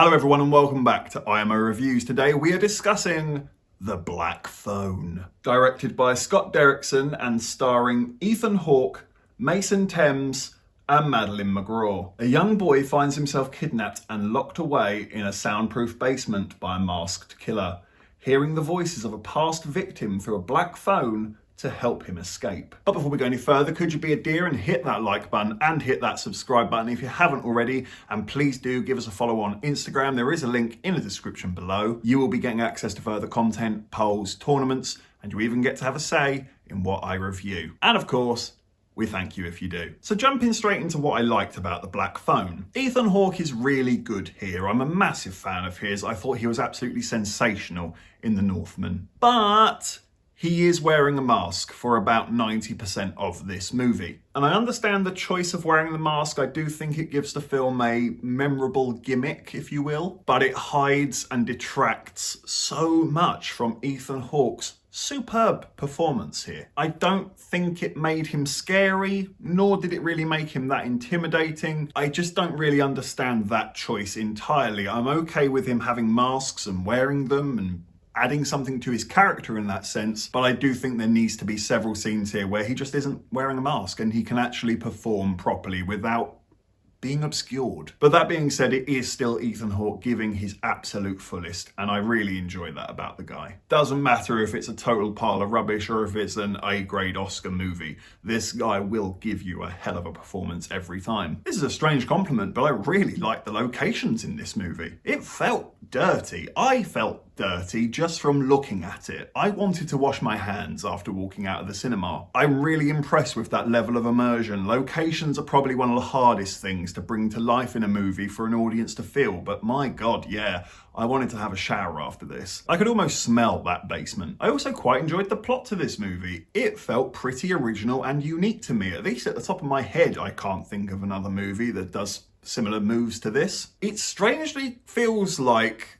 Hello everyone and welcome back to IMO Reviews. Today we are discussing The Black Phone. Directed by Scott Derrickson and starring Ethan Hawke, Mason Thames and Madeline McGraw. A young boy finds himself kidnapped and locked away in a soundproof basement by a masked killer, hearing the voices of a past victim through a black phone to help him escape. But before we go any further, could you be a dear and hit that like button and hit that subscribe button if you haven't already, and please do give us a follow on Instagram. There is a link in the description below. You will be getting access to further content, polls, tournaments, and you even get to have a say in what I review. And of course, we thank you if you do. So jumping straight into what I liked about The Black Phone. Ethan Hawke is really good here. I'm a massive fan of his. I thought he was absolutely sensational in The Northman. But he is wearing a mask for about 90% of this movie. And I understand the choice of wearing the mask. I do think it gives the film a memorable gimmick, if you will. But it hides and detracts so much from Ethan Hawke's superb performance here. I don't think it made him scary, nor did it really make him that intimidating. I just don't really understand that choice entirely. I'm okay with him having masks and wearing them and adding something to his character in that sense, but I do think there needs to be several scenes here where he just isn't wearing a mask and he can actually perform properly without being obscured. But that being said, it is still Ethan Hawke giving his absolute fullest, and I really enjoy that about the guy. Doesn't matter if it's a total pile of rubbish or if it's an A-grade Oscar movie, this guy will give you a hell of a performance every time. This is a strange compliment, but I really like the locations in this movie. It felt dirty. I felt dirty just from looking at it. I wanted to wash my hands after walking out of the cinema. I'm really impressed with that level of immersion. Locations are probably one of the hardest things to bring to life in a movie for an audience to feel, but my God, yeah, I wanted to have a shower after this. I could almost smell that basement. I also quite enjoyed the plot to this movie. It felt pretty original and unique to me. At least at the top of my head, I can't think of another movie that does similar moves to this. It strangely feels like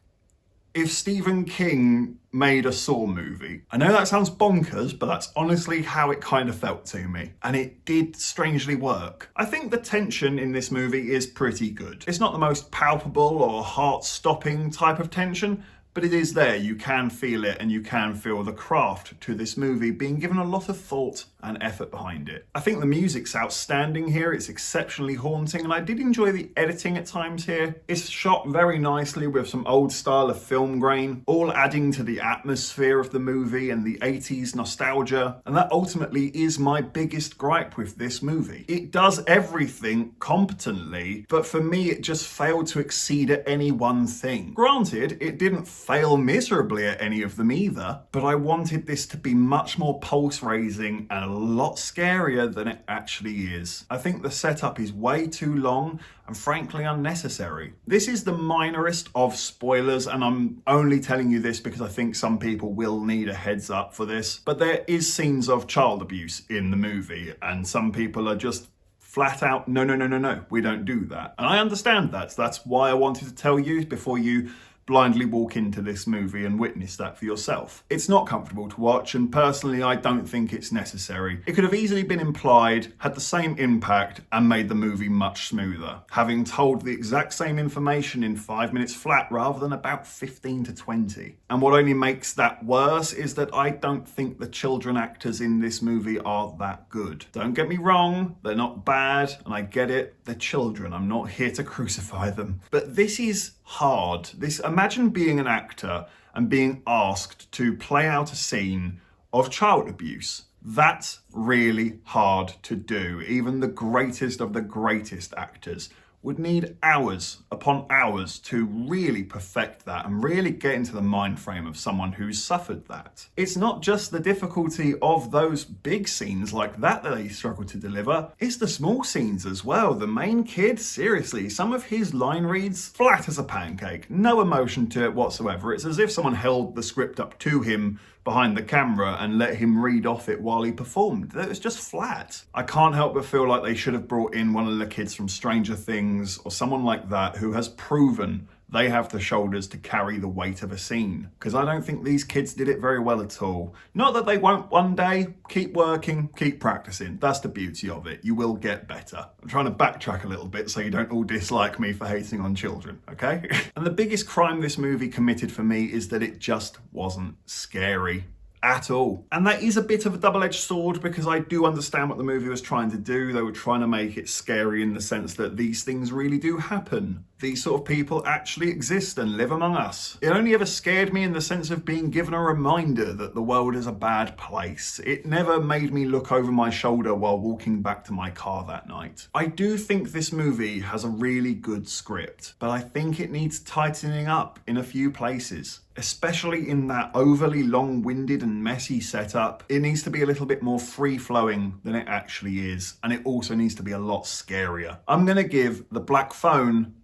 if Stephen King made a Saw movie. I know that sounds bonkers, but that's honestly how it kind of felt to me. And it did strangely work. I think the tension in this movie is pretty good. It's not the most palpable or heart-stopping type of tension, but it is there. You can feel it, and you can feel the craft to this movie being given a lot of thought and effort behind it. I think the music's outstanding here. It's exceptionally haunting, and I did enjoy the editing at times here. It's shot very nicely with some old style of film grain, all adding to the atmosphere of the movie and the 80s nostalgia, and that ultimately is my biggest gripe with this movie. It does everything competently, but for me it just failed to exceed at any one thing. Granted, it didn't fail miserably at any of them either, but I wanted this to be much more pulse-raising and a lot scarier than it actually is. I think the setup is way too long and frankly unnecessary. This is the minorest of spoilers, and I'm only telling you this because I think some people will need a heads up for this, but there is scenes of child abuse in the movie, and some people are just flat out, no, we don't do that. And I understand that. So that's why I wanted to tell you before you blindly walk into this movie and witness that for yourself. It's not comfortable to watch, and personally I don't think it's necessary. It could have easily been implied, had the same impact, and made the movie much smoother, having told the exact same information in 5 minutes flat rather than about 15 to 20. And what only makes that worse is that I don't think the children actors in this movie are that good. Don't get me wrong, they're not bad, and I get it, they're children. I'm not here to crucify them. But this is hard. Imagine being an actor and being asked to play out a scene of child abuse. That's really hard to do. Even the greatest of the greatest actors would need hours upon hours to really perfect that and really get into the mind frame of someone who's suffered that. It's not just the difficulty of those big scenes like that they struggle to deliver, it's the small scenes as well. The main kid, seriously, some of his line reads flat as a pancake, no emotion to it whatsoever. It's as if someone held the script up to him behind the camera and let him read off it while he performed. It was just flat. I can't help but feel like they should have brought in one of the kids from Stranger Things or someone like that who has proven they have the shoulders to carry the weight of a scene. Because I don't think these kids did it very well at all. Not that they won't one day. Keep working, keep practicing. That's the beauty of it. You will get better. I'm trying to backtrack a little bit so you don't all dislike me for hating on children, okay? And the biggest crime this movie committed for me is that it just wasn't scary at all. And that is a bit of a double-edged sword, because I do understand what the movie was trying to do. They were trying to make it scary in the sense that these things really do happen. These sort of people actually exist and live among us. It only ever scared me in the sense of being given a reminder that the world is a bad place. It never made me look over my shoulder while walking back to my car that night. I do think this movie has a really good script, but I think it needs tightening up in a few places. Especially in that overly long-winded and messy setup. It needs to be a little bit more free-flowing than it actually is, and it also needs to be a lot scarier. I'm gonna give The Black Phone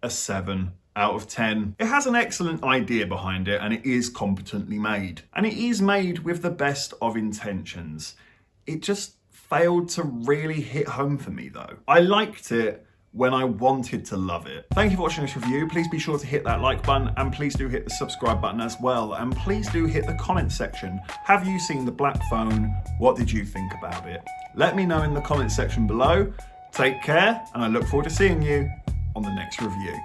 a 7 out of 10. It has an excellent idea behind it, and it is competently made. And it is made with the best of intentions. It just failed to really hit home for me though. I liked it when I wanted to love it. Thank you for watching this review. Please be sure to hit that like button, and please do hit the subscribe button as well. And please do hit the comment section. Have you seen The Black Phone? What did you think about it? Let me know in the comment section below. Take care, and I look forward to seeing you on the next review.